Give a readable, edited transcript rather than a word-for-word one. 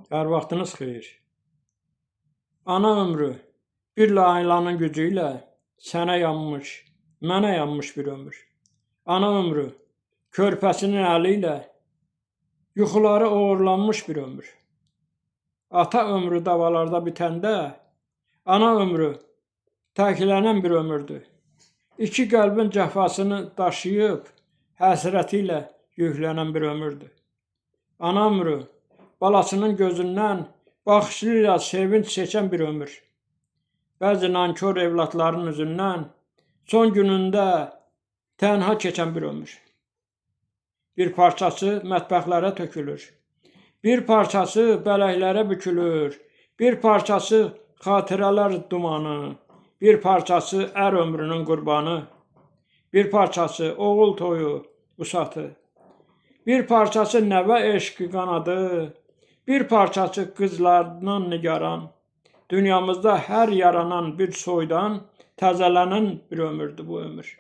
Hər vaxtınız xeyir. Ana ömrü bir laylanın gücü ilə sənə yanmış, mənə yanmış bir ömür. Ana ömrü körpəsinin əli ilə yuxuları oğurlanmış bir ömür. Ata ömrü davalarda bitəndə, ana ömrü təklənən bir ömürdür. İki qəlbin cəfasını daşıyıb, həsrəti ilə yüklənən bir ömürdür. Ana ömrü balasının gözündən baxışıyla sevinç seçən bir ömür. Bəzi nankor evladların üzündən son günündə tənha keçən bir ömür. Bir parçası mətbəxlərə tökülür. Bir parçası bələklərə bükülür. Bir parçası xatirələr dumanı. Bir parçası ər ömrünün qurbanı. Bir parçası oğul toyu usatı. Bir parçası nəvə eşqi qanadı. Bir parçası qızlardan nigaran. Dünyamızda hər yaranan bir soydan təzələnən bir ömürdür bu ömür.